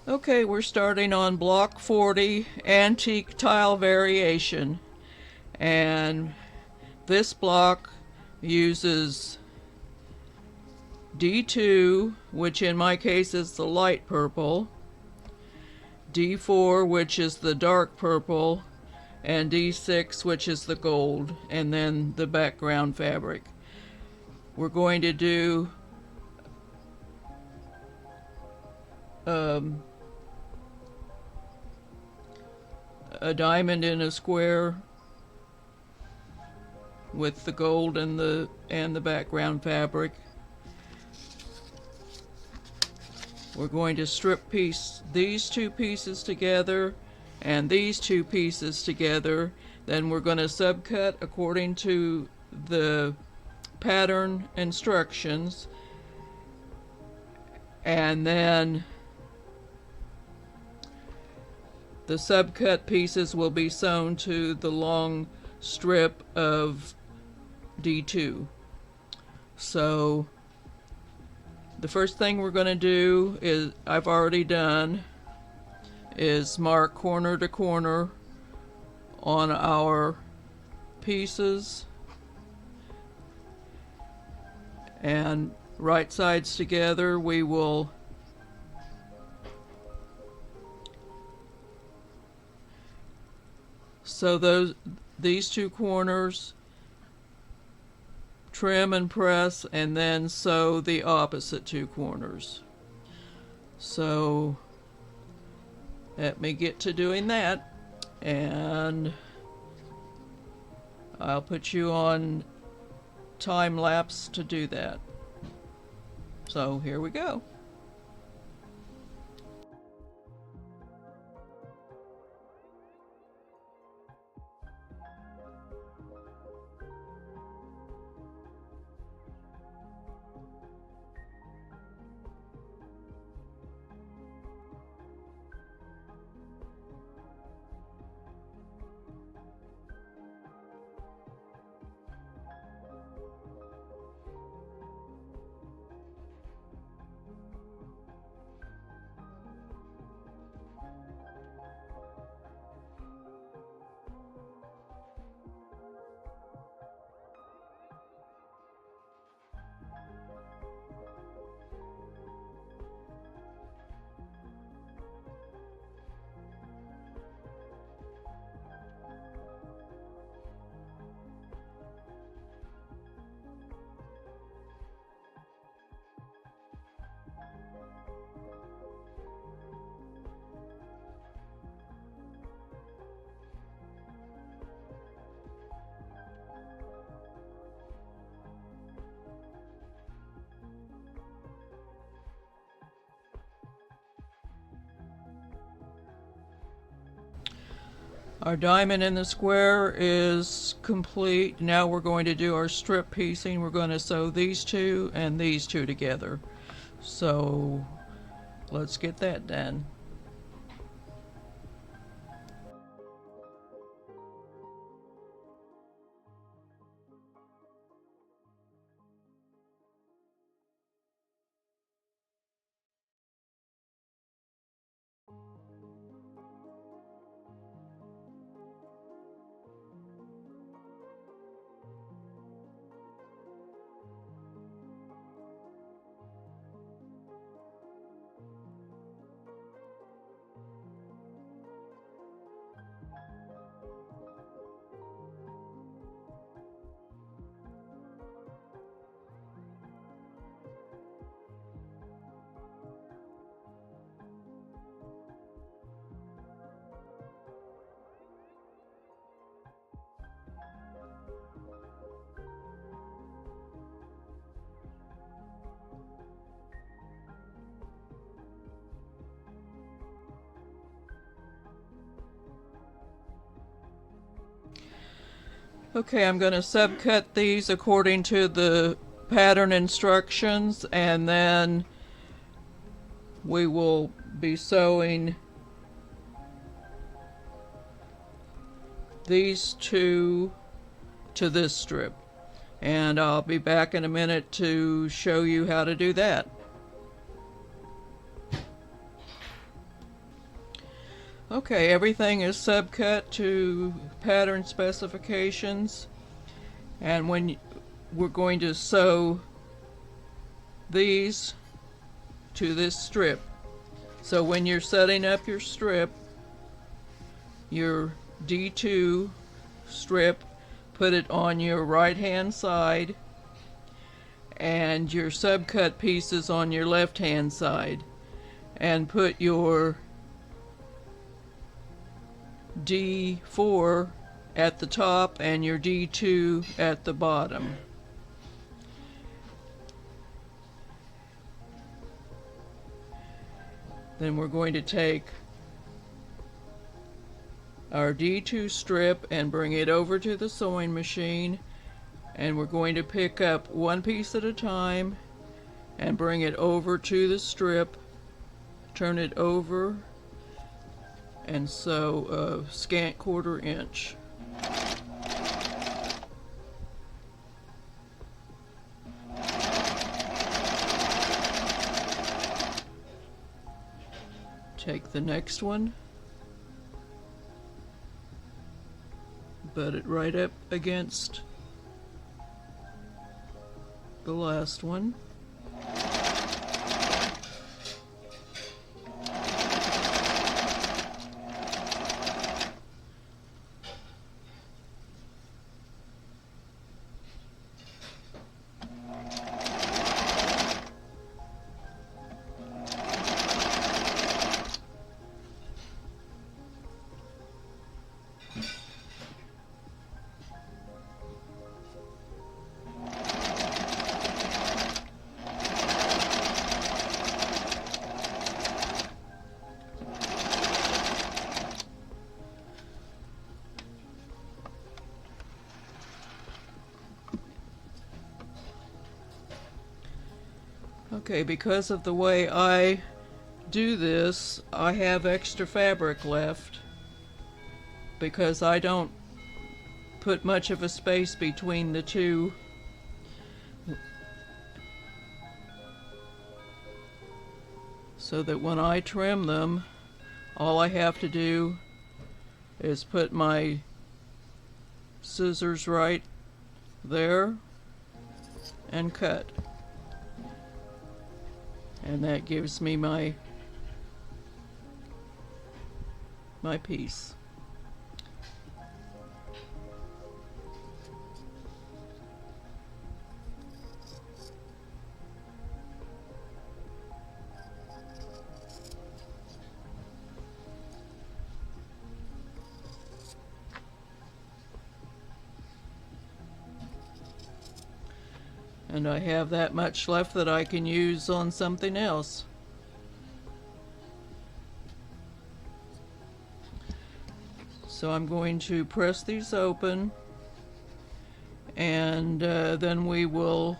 Okay, we're starting on block 40, antique tile variation, and this block uses D2, which in my case is the light purple, D4, which is the dark purple, and D6, which is the gold, and then the background fabric. We're going to do a diamond in a square with the gold and the background fabric. We're going to strip piece these two pieces together and these two pieces together. Then we're going to subcut according to the pattern instructions, and then the subcut pieces will be sewn to the long strip of D2. So the first thing we're going to do is, I've already done, is mark corner to corner on our pieces, and right sides together we will sew these two corners, trim and press, and then sew the opposite two corners. So let me get to doing that, and I'll put you on time lapse to do that. So here we go. Our diamond in the square is complete. Now we're going to do our strip piecing. We're going to sew these two and these two together. So let's get that done. Okay, I'm going to subcut these according to the pattern instructions, and then we will be sewing these two to this strip. And I'll be back in a minute to show you how to do that. Okay, everything is subcut to pattern specifications, and we're going to sew these to this strip. So when you're setting up your strip, your D2 strip, put it on your right hand side and your subcut pieces on your left hand side, and put your D4 at the top and your D2 at the bottom. Then we're going to take our D2 strip and bring it over to the sewing machine, and we're going to pick up one piece at a time and bring it over to the strip, turn it over, and sew a scant 1/4 inch. Take the next one, butt it right up against the last one. Okay, because of the way I do this, I have extra fabric left because I don't put much of a space between the two. So that when I trim them, all I have to do is put my scissors right there and cut. And that gives me my piece. And I have that much left that I can use on something else. So I'm going to press these open, and then we will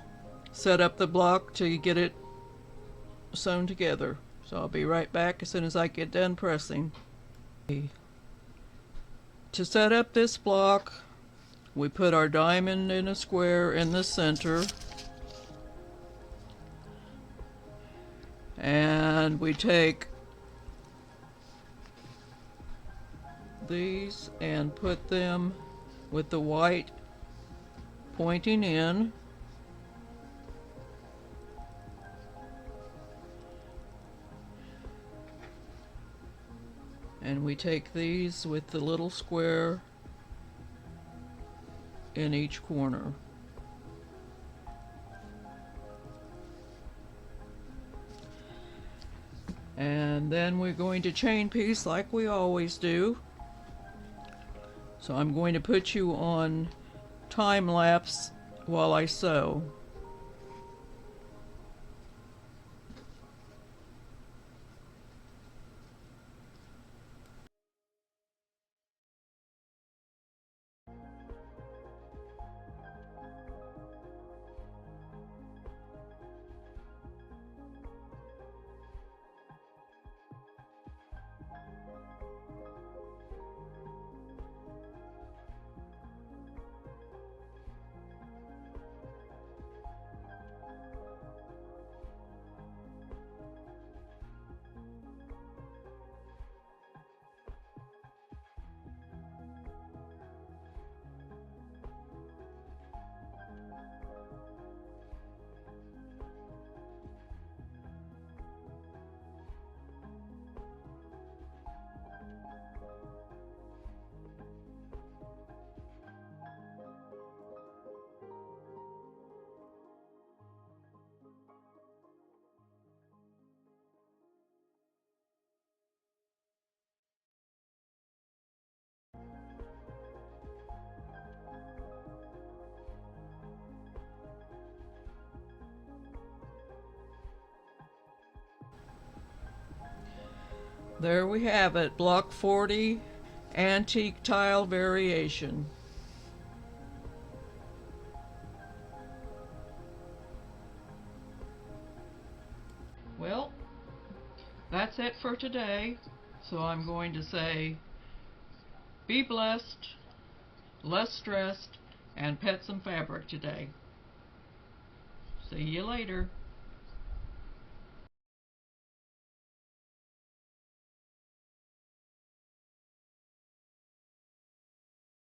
set up the block to get it sewn together. So I'll be right back as soon as I get done pressing. To set up this block, we put our diamond in a square in the center, and we take these and put them with the white pointing in. And we take these with the little square in each corner. And then we're going to chain piece like we always do. So I'm going to put you on time lapse while I sew. There we have it, Block 40, Antique Tile Variation. Well, that's it for today. So I'm going to say, be blessed, less stressed, and pet some fabric today. See you later.